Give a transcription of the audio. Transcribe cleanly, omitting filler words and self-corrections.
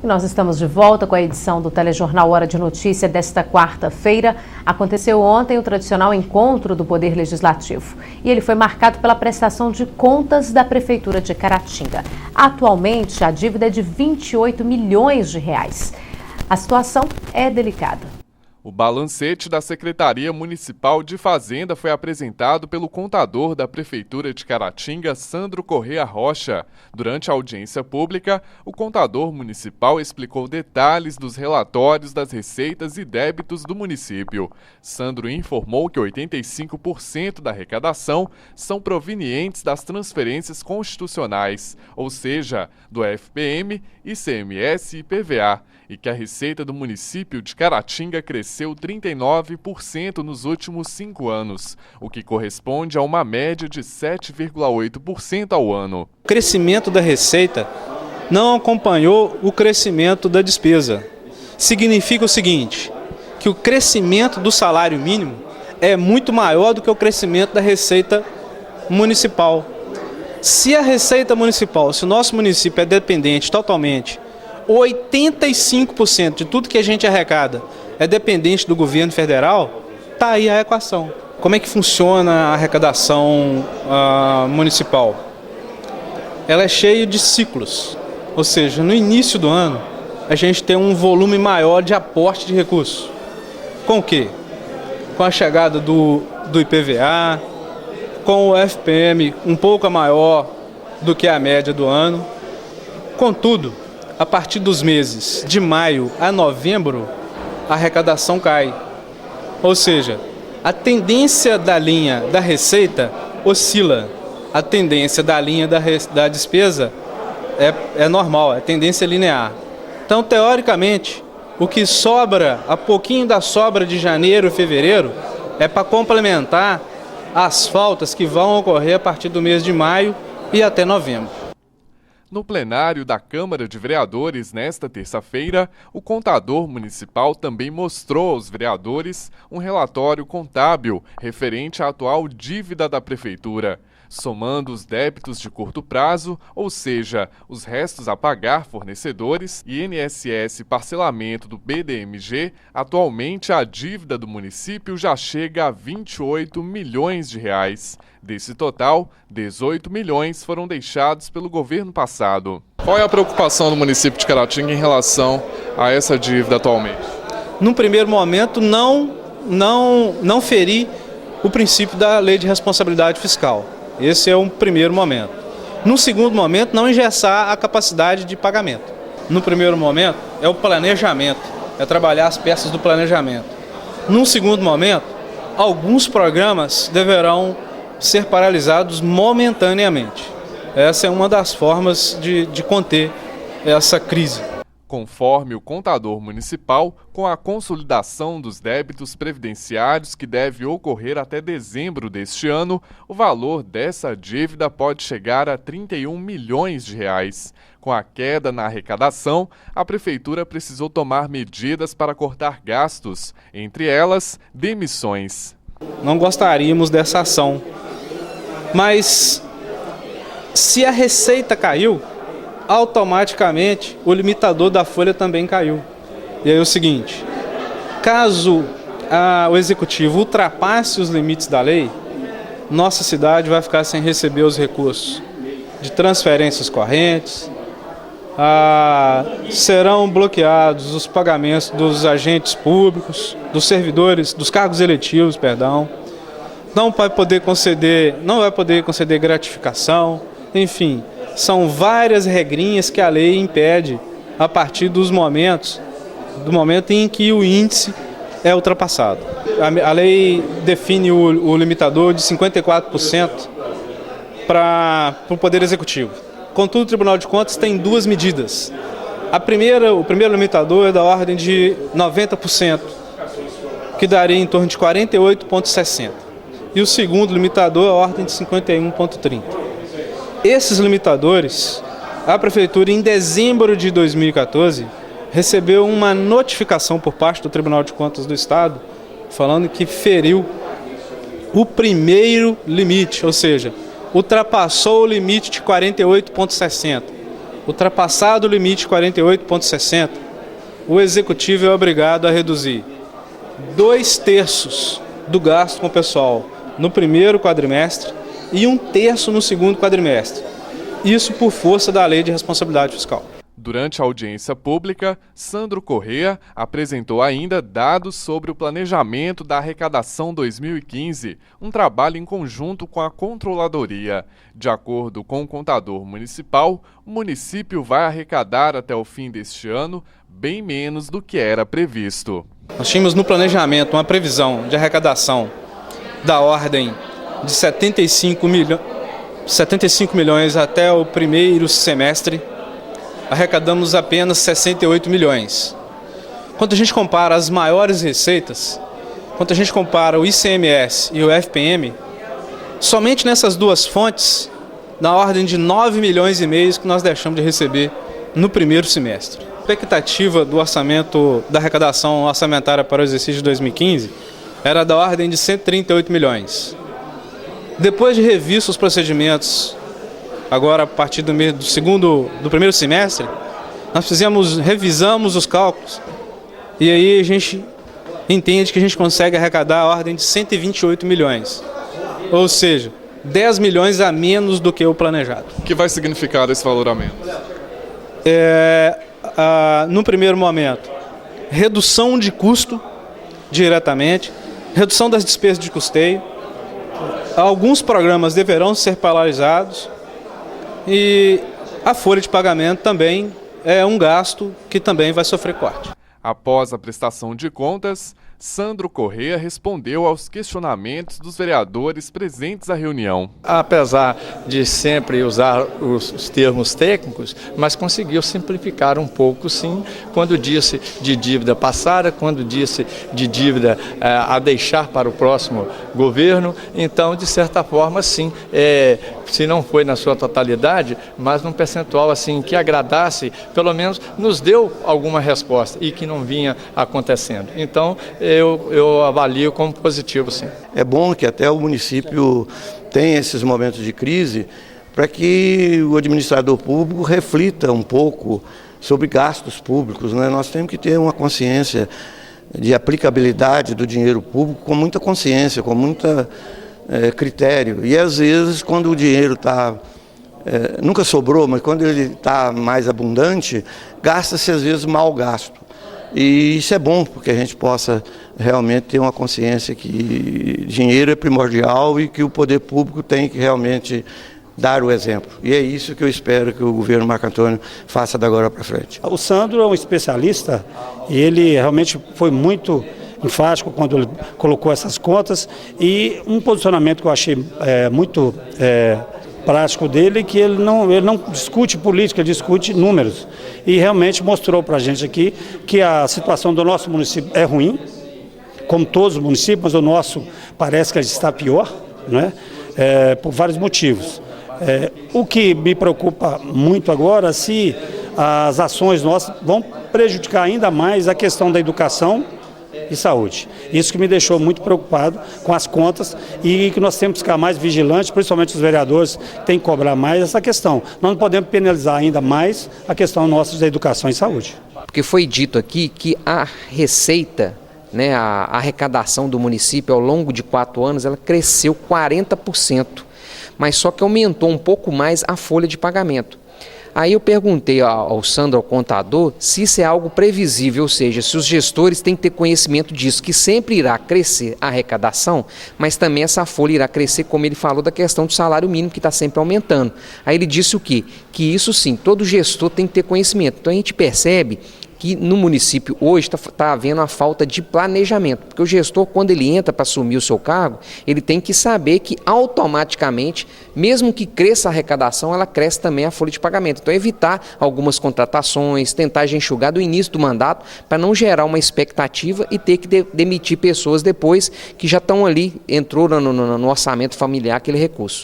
E nós estamos de volta com a edição do Telejornal Hora de Notícia desta quarta-feira. Aconteceu ontem o tradicional encontro do Poder Legislativo e ele foi marcado pela prestação de contas da Prefeitura de Caratinga. Atualmente, a dívida é de 28 milhões de reais. A situação é delicada. O balancete da Secretaria Municipal de Fazenda foi apresentado pelo contador da Prefeitura de Caratinga, Sandro Corrêa Rocha. Durante a audiência pública, o contador municipal explicou detalhes dos relatórios das receitas e débitos do município. Sandro informou que 85% da arrecadação são provenientes das transferências constitucionais, ou seja, do FPM, ICMS e PVA, e que a receita do município de Caratinga cresceu 39% nos últimos 5 anos, o que corresponde a uma média de 7,8% ao ano. O crescimento da receita não acompanhou o crescimento da despesa. Significa o seguinte, que o crescimento do salário mínimo é muito maior do que o crescimento da receita municipal. Se a receita municipal, se o nosso município é dependente totalmente, 85% de tudo que a gente arrecada é dependente do governo federal, está aí a equação. Como é que funciona a arrecadação municipal? Ela é cheia de ciclos, ou seja, no início do ano a gente tem um volume maior de aporte de recursos. Com o quê? Com a chegada do IPVA, com o FPM um pouco maior do que a média do ano. Contudo, a partir dos meses de maio a novembro, a arrecadação cai. Ou seja, a tendência da linha da receita oscila. A tendência da linha da despesa é normal, é tendência linear. Então, teoricamente, o que sobra, a pouquinho da sobra de janeiro e fevereiro, é para complementar as faltas que vão ocorrer a partir do mês de maio e até novembro. No plenário da Câmara de Vereadores, nesta terça-feira, o contador municipal também mostrou aos vereadores um relatório contábil referente à atual dívida da Prefeitura. Somando os débitos de curto prazo, ou seja, os restos a pagar fornecedores, e INSS parcelamento do BDMG, atualmente a dívida do município já chega a 28 milhões de reais. Desse total, 18 milhões foram deixados pelo governo passado. Qual é a preocupação do município de Caratinga em relação a essa dívida atualmente? Num primeiro momento, não ferir o princípio da Lei de Responsabilidade Fiscal. Esse é um primeiro momento. No segundo momento, não engessar a capacidade de pagamento. No primeiro momento, é o planejamento, é trabalhar as peças do planejamento. Num segundo momento, alguns programas deverão ser paralisados momentaneamente. Essa é uma das formas de conter essa crise. Conforme o contador municipal, com a consolidação dos débitos previdenciários que deve ocorrer até dezembro deste ano, o valor dessa dívida pode chegar a 31 milhões de reais. Com a queda na arrecadação, a Prefeitura precisou tomar medidas para cortar gastos, entre elas, demissões. Não gostaríamos dessa ação, mas se a receita caiu, automaticamente o limitador da folha também caiu. E aí é o seguinte, caso o executivo ultrapasse os limites da lei, nossa cidade vai ficar sem receber os recursos de transferências correntes, serão bloqueados os pagamentos dos agentes públicos, dos servidores, dos cargos eletivos, não vai poder conceder gratificação, enfim, são várias regrinhas que a lei impede a partir do momento em que o índice é ultrapassado. A lei define o limitador de 54% para o Poder Executivo. Contudo, o Tribunal de Contas tem duas medidas. O primeiro limitador é da ordem de 90%, que daria em torno de 48,60%. E o segundo limitador é a ordem de 51,30%. Esses limitadores, a Prefeitura, em dezembro de 2014, recebeu uma notificação por parte do Tribunal de Contas do Estado, falando que feriu o primeiro limite, ou seja, ultrapassou o limite de 48,60. ultrapassado o limite 48,60, o Executivo é obrigado a reduzir 2/3 do gasto com o pessoal no primeiro quadrimestre e 1/3 no segundo quadrimestre. Isso por força da Lei de Responsabilidade Fiscal. Durante a audiência pública, Sandro Corrêa apresentou ainda dados sobre o planejamento da arrecadação 2015, um trabalho em conjunto com a Controladoria. De acordo com o contador municipal, o município vai arrecadar até o fim deste ano bem menos do que era previsto. Nós tínhamos no planejamento uma previsão de arrecadação da ordem de 75 milhões até o primeiro semestre. Arrecadamos apenas 68 milhões. Quando a gente compara as maiores receitas, quando a gente compara o ICMS e o FPM, somente nessas duas fontes, na ordem de 9 milhões e meio que nós deixamos de receber no primeiro semestre. A expectativa do orçamento da arrecadação orçamentária para o exercício de 2015 era da ordem de 138 milhões. Depois de revistos os procedimentos, agora a partir do primeiro semestre, nós revisamos os cálculos e aí a gente entende que a gente consegue arrecadar a ordem de 128 milhões. Ou seja, 10 milhões a menos do que o planejado. O que vai significar esse valor a menos? No primeiro momento, redução de custo diretamente, redução das despesas de custeio. Alguns programas deverão ser paralisados. E a folha de pagamento também é um gasto que também vai sofrer corte. Após a prestação de contas, Sandro Corrêa respondeu aos questionamentos dos vereadores presentes à reunião. Apesar de sempre usar os termos técnicos, mas conseguiu simplificar um pouco, sim, quando disse de dívida passada, quando disse de dívida a deixar para o próximo governo. Então, de certa forma, sim, se não foi na sua totalidade, mas num percentual assim que agradasse, pelo menos nos deu alguma resposta e que não vinha acontecendo. Então, eu avalio como positivo, sim. É bom que até o município tenha esses momentos de crise para que o administrador público reflita um pouco sobre gastos públicos, né? Nós temos que ter uma consciência de aplicabilidade do dinheiro público com muita consciência, com muito critério. E às vezes, quando o dinheiro está... nunca sobrou, mas quando ele está mais abundante, gasta-se às vezes mal gasto. E isso é bom, porque a gente possa realmente ter uma consciência que dinheiro é primordial e que o poder público tem que realmente dar o exemplo. E é isso que eu espero que o governo Marco Antônio faça da agora para frente. O Sandro é um especialista e ele realmente foi muito enfático quando ele colocou essas contas, e um posicionamento que eu achei muito prático dele, que ele não discute política, ele discute números. E realmente mostrou para a gente aqui que a situação do nosso município é ruim, como todos os municípios, mas o nosso parece que está pior, né? Por vários motivos. O que me preocupa muito agora, se as ações nossas vão prejudicar ainda mais a questão da educação e saúde. Isso que me deixou muito preocupado com as contas e que nós temos que ficar mais vigilantes, principalmente os vereadores têm que cobrar mais essa questão. Nós não podemos penalizar ainda mais a questão nossa da educação e saúde. Porque foi dito aqui que a receita, né, a arrecadação do município ao longo de 4 anos, ela cresceu 40%, mas só que aumentou um pouco mais a folha de pagamento. Aí eu perguntei ao Sandro, ao contador, se isso é algo previsível, ou seja, se os gestores têm que ter conhecimento disso, que sempre irá crescer a arrecadação, mas também essa folha irá crescer, como ele falou, da questão do salário mínimo, que está sempre aumentando. Aí ele disse o quê? Que isso sim, todo gestor tem que ter conhecimento. Então a gente percebe que no município hoje está havendo a falta de planejamento, porque o gestor, quando ele entra para assumir o seu cargo, ele tem que saber que automaticamente, mesmo que cresça a arrecadação, ela cresce também a folha de pagamento. Então evitar algumas contratações, tentar já enxugar do início do mandato, para não gerar uma expectativa e ter que demitir pessoas depois que já estão ali, entrou no orçamento familiar aquele recurso.